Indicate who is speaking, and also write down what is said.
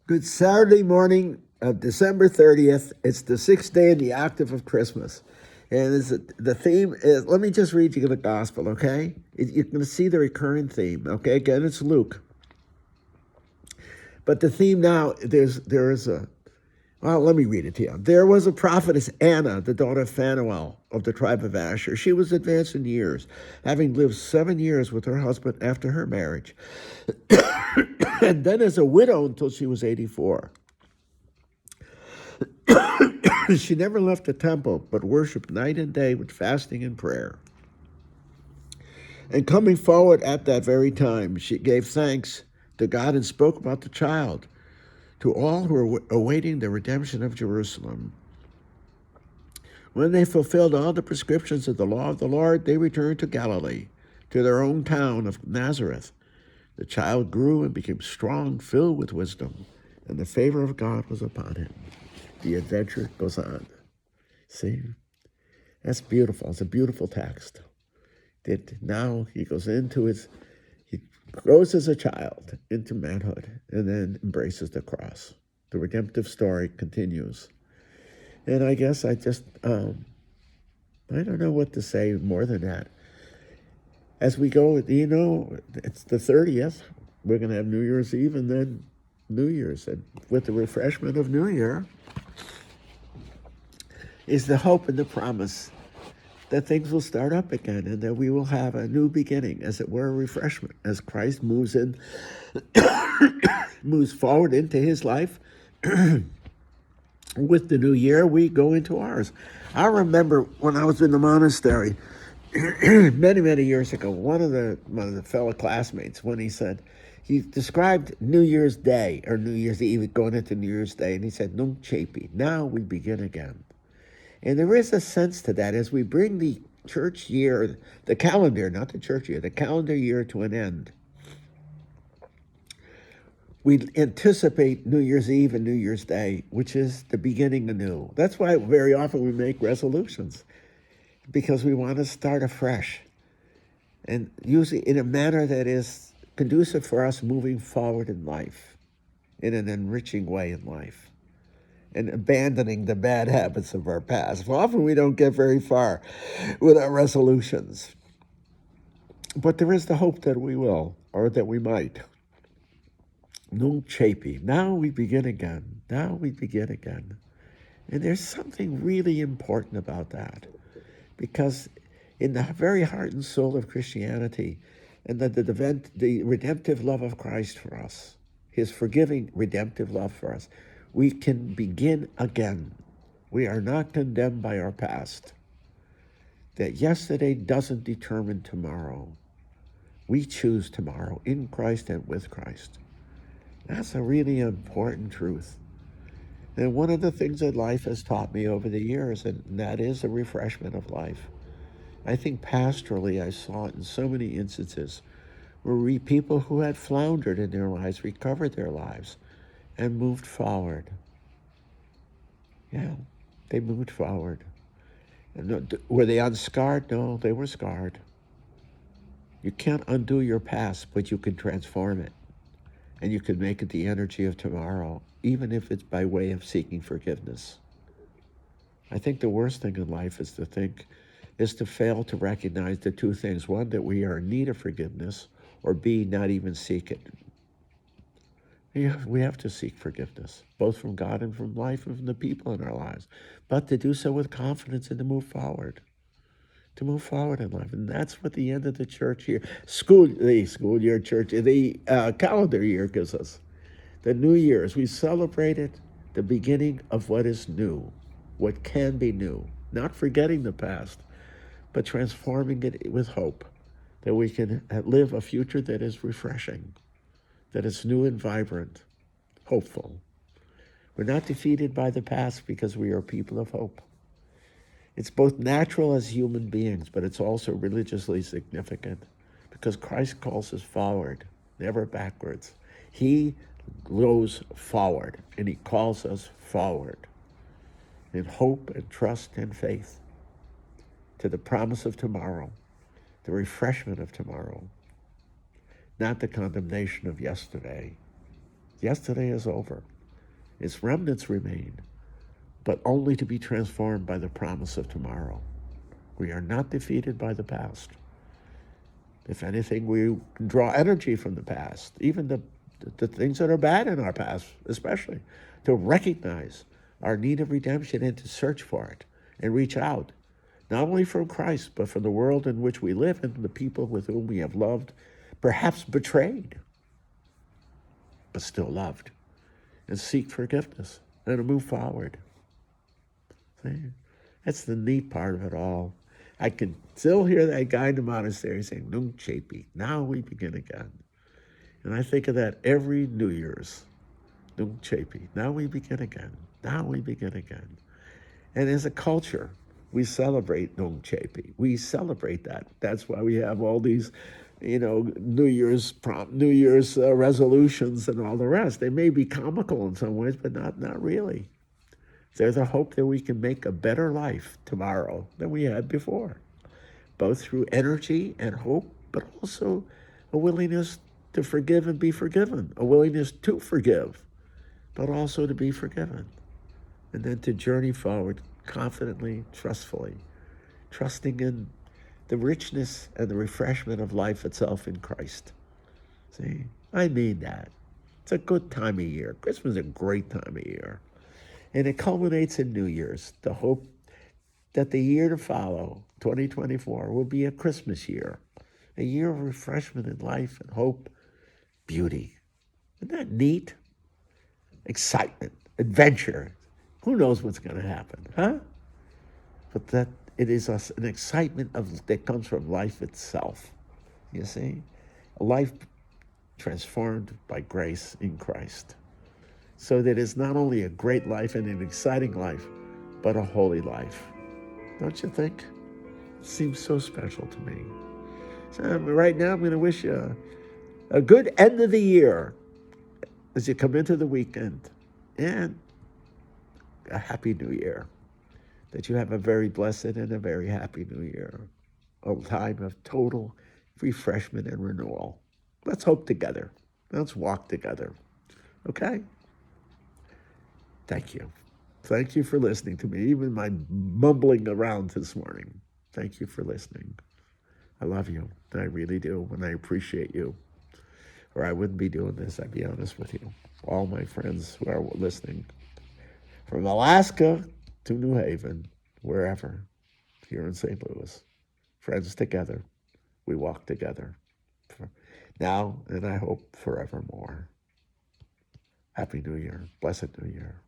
Speaker 1: Good Saturday morning of December 30th. It's the sixth day in the octave of Christmas. And the theme is, let me just read you the gospel, okay? You're going to see the recurring theme, okay? Again, it's Luke. But the theme now, let me read it to you. There was a prophetess, Anna, the daughter of Phanuel of the tribe of Asher. She was advanced in years, having lived 7 years with her husband after her marriage, and then as a widow until she was 84. She never left the temple, but worshiped night and day with fasting and prayer. And coming forward at that very time, she gave thanks to God and spoke about the child to all who were awaiting the redemption of Jerusalem. When they fulfilled all the prescriptions of the law of the Lord, they returned to Galilee, to their own town of Nazareth. The child grew and became strong, filled with wisdom, and the favor of God was upon him. The adventure goes on. See? That's beautiful. It's a beautiful text. That now he goes he grows as a child into manhood and then embraces the cross. The redemptive story continues. And I guess I don't know what to say more than that. As we go, it's the 30th. We're going to have New Year's Eve and then New Year's. And with the refreshment of New Year is the hope and the promise that things will start up again and that we will have a new beginning, as it were, a refreshment, as Christ moves forward into his life. With the new year, we go into ours. I remember when I was in the monastery many, many years ago, one of the fellow classmates, when he described New Year's Day or New Year's Eve, going into New Year's Day, and he said, Nunc Cepi, now we begin again. And there is a sense to that as we bring the church year, the calendar, not the church year, the calendar year to an end. We anticipate New Year's Eve and New Year's Day, which is the beginning anew. That's why very often we make resolutions, because we want to start afresh, and usually in a manner that is conducive for us moving forward in life, in an enriching way in life, and abandoning the bad habits of our past. Well, often we don't get very far with our resolutions, but there is the hope that we will, or that we might. Nunc Cepi, now we begin again. Now we begin again. And there's something really important about that, because in the very heart and soul of Christianity, and the redemptive love of Christ for us, his forgiving redemptive love for us, we can begin again. We are not condemned by our past. That yesterday doesn't determine tomorrow. We choose tomorrow in Christ and with Christ. That's a really important truth. And one of the things that life has taught me over the years, and that is the refreshment of life. I think pastorally I saw it in so many instances where people who had floundered in their lives recovered their lives and moved forward. Yeah, they moved forward. And were they unscarred? No, they were scarred. You can't undo your past, but you can transform it. And you can make it the energy of tomorrow, even if it's by way of seeking forgiveness. I think the worst thing in life is to fail to recognize the two things. One, that we are in need of forgiveness, or B, not even seek it. We have to seek forgiveness, both from God and from life and from the people in our lives, but to do so with confidence and to move forward in life. And that's what the end of the church year, the calendar year gives us. The New Year's, we celebrated the beginning of what is new, what can be new, not forgetting the past, but transforming it with hope, that we can live a future that is refreshing, that is new and vibrant, hopeful. We're not defeated by the past because we are people of hope. It's both natural as human beings, but it's also religiously significant because Christ calls us forward, never backwards. He goes forward, and he calls us forward in hope and trust and faith to the promise of tomorrow, the refreshment of tomorrow, not the condemnation of yesterday. Yesterday is over. Its remnants remain, but only to be transformed by the promise of tomorrow. We are not defeated by the past. If anything, we can draw energy from the past, even the things that are bad in our past, especially, to recognize our need of redemption and to search for it and reach out, not only from Christ, but from the world in which we live and the people with whom we have loved, perhaps betrayed, but still loved, and seek forgiveness and to move forward. See? That's the neat part of it all. I can still hear that guy in the monastery saying, Nunc Chapi, now we begin again. And I think of that every New Year's. Nunc Chapi, now we begin again. Now we begin again. And as a culture, we celebrate Nunc Chapi. We celebrate that. That's why we have all these, New Year's resolutions and all the rest. They may be comical in some ways, but not really. There's a hope that we can make a better life tomorrow than we had before, both through energy and hope, but also a willingness to forgive and be forgiven, a willingness to forgive, but also to be forgiven, and then to journey forward confidently, trustfully, trusting in the richness and the refreshment of life itself in Christ. See, I mean that. It's a good time of year. Christmas is a great time of year. And it culminates in New Year's, the hope that the year to follow, 2024, will be a Christmas year, a year of refreshment in life and hope, beauty. Isn't that neat? Excitement, adventure. Who knows what's going to happen, huh? But that it is an excitement that comes from life itself, you see? A life transformed by grace in Christ. So that it's not only a great life and an exciting life, but a holy life. Don't you think? It seems so special to me. So right now, I'm going to wish you a good end of the year as you come into the weekend, and a happy New Year. That you have a very blessed and a very happy New Year. A time of total refreshment and renewal. Let's hope together. Let's walk together. Okay? Thank you. Thank you for listening to me, even my mumbling around this morning. Thank you for listening. I love you. I really do, and I appreciate you. Or I wouldn't be doing this, I'd be honest with you. All my friends who are listening, from Alaska to New Haven, wherever, here in St. Louis, friends together, we walk together. Now, and I hope forevermore. Happy New Year. Blessed New Year.